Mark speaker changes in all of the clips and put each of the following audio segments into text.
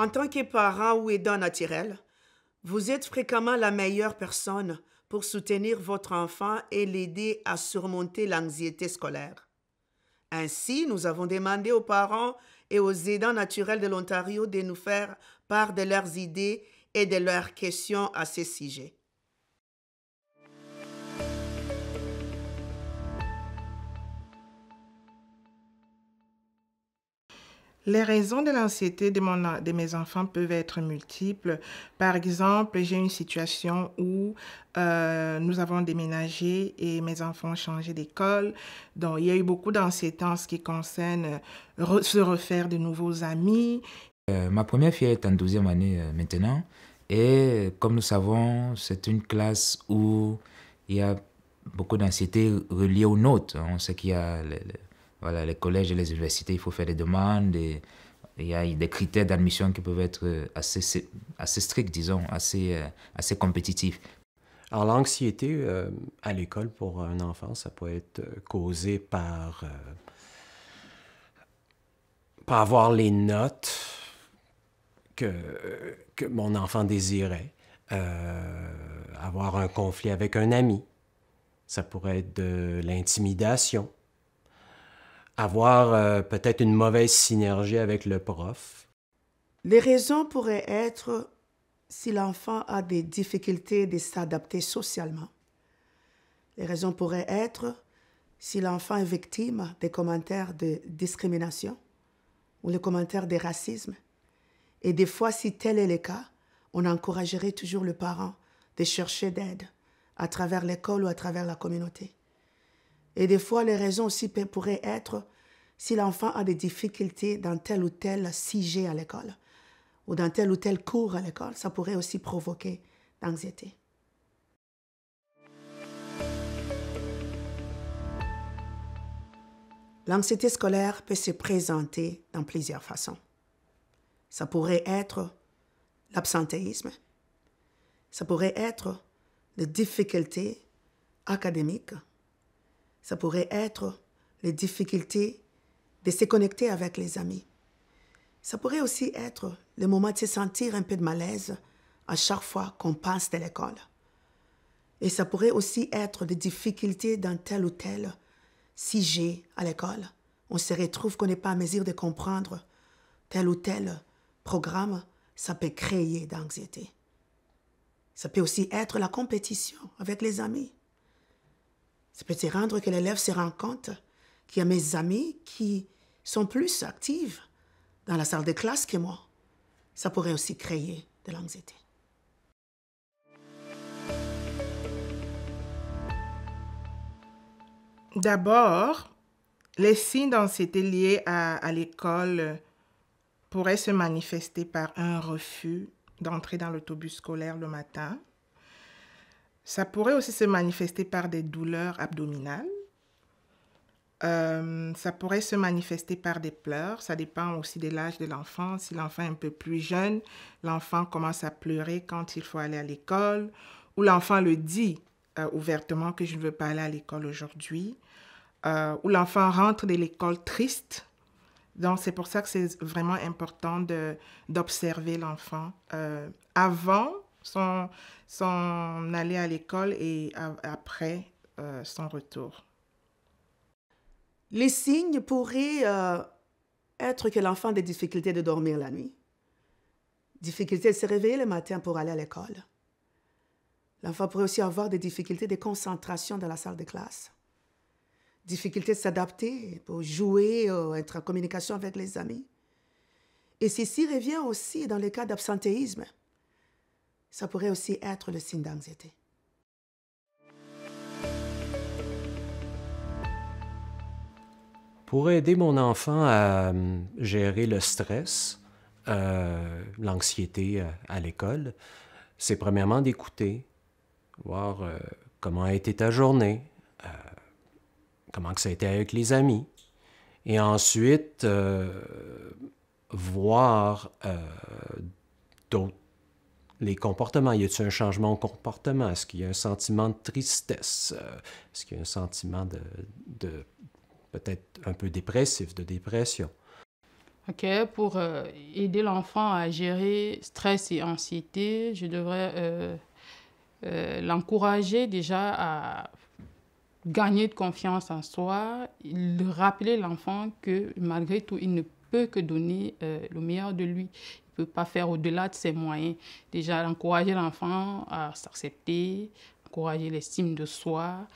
Speaker 1: En tant que parent ou aidant naturel, vous êtes fréquemment la meilleure personne pour soutenir votre enfant et l'aider à surmonter l'anxiété scolaire. Ainsi, nous avons demandé aux parents et aux aidants naturels de l'Ontario de nous faire part de leurs idées et de leurs questions à ce sujet.
Speaker 2: Les raisons de l'anxiété de mes enfants peuvent être multiples. Par exemple, j'ai une situation où nous avons déménagé et mes enfants ont changé d'école. Donc, il y a eu beaucoup d'anxiété en ce qui concerne se refaire de nouveaux amis.
Speaker 3: Ma première fille est en 12e année maintenant. Et comme nous savons, c'est une classe où il y a beaucoup d'anxiété reliée aux notes. On sait qu'il y a voilà, les collèges et les universités, il faut faire des demandes. Et il y a des critères d'admission qui peuvent être assez stricts, disons, assez compétitifs.
Speaker 4: Alors, l'anxiété à l'école pour un enfant, ça peut être causé par pas avoir les notes que mon enfant désirait, avoir un conflit avec un ami. Ça pourrait être de l'intimidation. Avoir peut-être une mauvaise synergie avec le prof.
Speaker 1: Les raisons pourraient être si l'enfant a des difficultés de s'adapter socialement. Les raisons pourraient être si l'enfant est victime des commentaires de discrimination ou les commentaires de racisme. Et des fois, si tel est le cas, on encouragerait toujours le parent de chercher d'aide à travers l'école ou à travers la communauté. Et des fois, les raisons aussi pourraient être si l'enfant a des difficultés dans tel ou tel sujet à l'école ou dans tel ou tel cours à l'école, ça pourrait aussi provoquer l'anxiété. L'anxiété scolaire peut se présenter dans plusieurs façons. Ça pourrait être l'absentéisme. Ça pourrait être les difficultés académiques. Ça pourrait être les difficultés de se connecter avec les amis. Ça pourrait aussi être le moment de se sentir un peu de malaise à chaque fois qu'on passe de l'école. Et ça pourrait aussi être des difficultés dans tel ou tel sujet à l'école. On se retrouve qu'on n'est pas en mesure de comprendre tel ou tel programme, ça peut créer d'anxiété. Ça peut aussi être la compétition avec les amis. Ça peut se rendre que l'élève se rend compte qu'il y a mes amis qui sont plus actifs dans la salle de classe que moi. Ça pourrait aussi créer de l'anxiété.
Speaker 2: D'abord, les signes d'anxiété liés à l'école pourraient se manifester par un refus d'entrer dans l'autobus scolaire le matin. Ça pourrait aussi se manifester par des douleurs abdominales. Ça pourrait se manifester par des pleurs. Ça dépend aussi de l'âge de l'enfant. Si l'enfant est un peu plus jeune, l'enfant commence à pleurer quand il faut aller à l'école, ou l'enfant le dit ouvertement que je ne veux pas aller à l'école aujourd'hui, ou l'enfant rentre de l'école triste. Donc, c'est pour ça que c'est vraiment important d'observer l'enfant avant son aller à l'école et après son retour.
Speaker 1: Les signes pourraient être que l'enfant a des difficultés de dormir la nuit, difficultés de se réveiller le matin pour aller à l'école. L'enfant pourrait aussi avoir des difficultés de concentration dans la salle de classe, difficultés de s'adapter pour jouer, être en communication avec les amis. Et ceci revient aussi dans les cas d'absentéisme. Ça pourrait aussi être le signe d'anxiété.
Speaker 4: Pour aider mon enfant à gérer le stress, l'anxiété à l'école, c'est premièrement d'écouter, voir comment a été ta journée, comment que ça a été avec les amis, et ensuite voir les comportements. Y a-t-il un changement de comportement? Est-ce qu'il y a un sentiment de tristesse? Est-ce qu'il y a un sentiment de peut-être un peu dépressif, de dépression?
Speaker 5: Ok, pour aider l'enfant à gérer stress et anxiété, je devrais l'encourager déjà à gagner de confiance en soi, rappeler l'enfant que malgré tout, il ne peut que donner le meilleur de lui. Il ne peut pas faire au-delà de ses moyens. Déjà, encourager l'enfant à s'accepter, encourager l'estime de soi.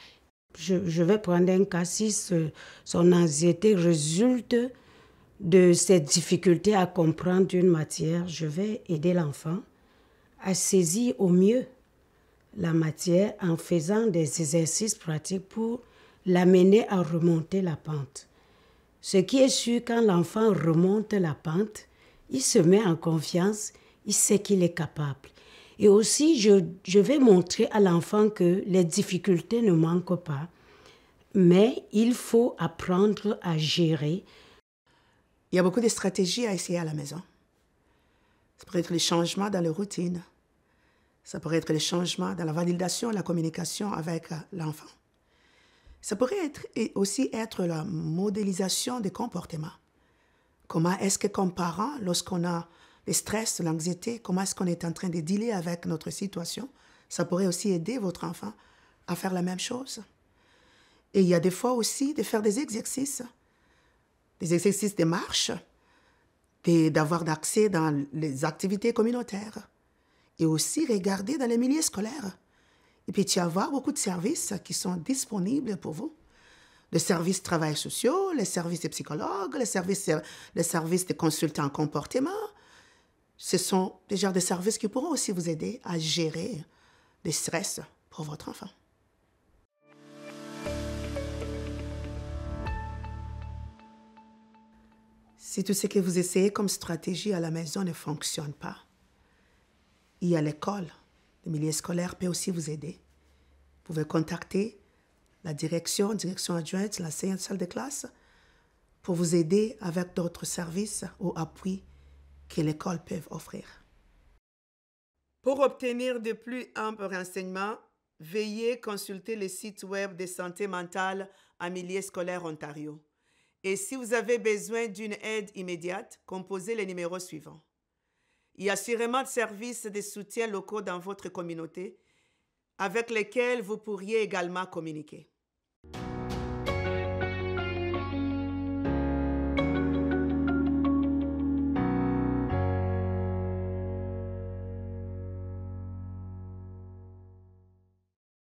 Speaker 6: Je vais prendre un cas si son anxiété résulte de cette difficulté à comprendre une matière. Je vais aider l'enfant à saisir au mieux la matière en faisant des exercices pratiques pour l'amener à remonter la pente. Ce qui est sûr, quand l'enfant remonte la pente, il se met en confiance, il sait qu'il est capable. Et aussi, je vais montrer à l'enfant que les difficultés ne manquent pas, mais il faut apprendre à gérer.
Speaker 1: Il y a beaucoup de stratégies à essayer à la maison. Ça pourrait être les changements dans les routines. Ça pourrait être les changements dans la validation et la communication avec l'enfant. Ça pourrait aussi être la modélisation des comportements. Comment est-ce que comme parents, lorsqu'on a le stress, l'anxiété, comment est-ce qu'on est en train de dealer avec notre situation? Ça pourrait aussi aider votre enfant à faire la même chose. Et il y a des fois aussi de faire des exercices de marche, d'avoir accès dans les activités communautaires. Et aussi regarder dans les milieux scolaires. Et puis, il y avoir beaucoup de services qui sont disponibles pour vous. Les services de travail sociaux, les services de psychologues, les services de consultants en comportement. Ce sont des genres de services qui pourront aussi vous aider à gérer le stress pour votre enfant. Si tout ce que vous essayez comme stratégie à la maison ne fonctionne pas, il y a l'école. Le milieu scolaire peut aussi vous aider. Vous pouvez contacter la direction adjointe, la salle de classe, pour vous aider avec d'autres services ou appuis que l'école peut offrir. Pour obtenir de plus amples renseignements, veuillez consulter le site web de Santé mentale en milieu scolaire Ontario. Et si vous avez besoin d'une aide immédiate, composez les numéros suivants. Il y a sûrement des services de soutien locaux dans votre communauté avec lesquels vous pourriez également communiquer.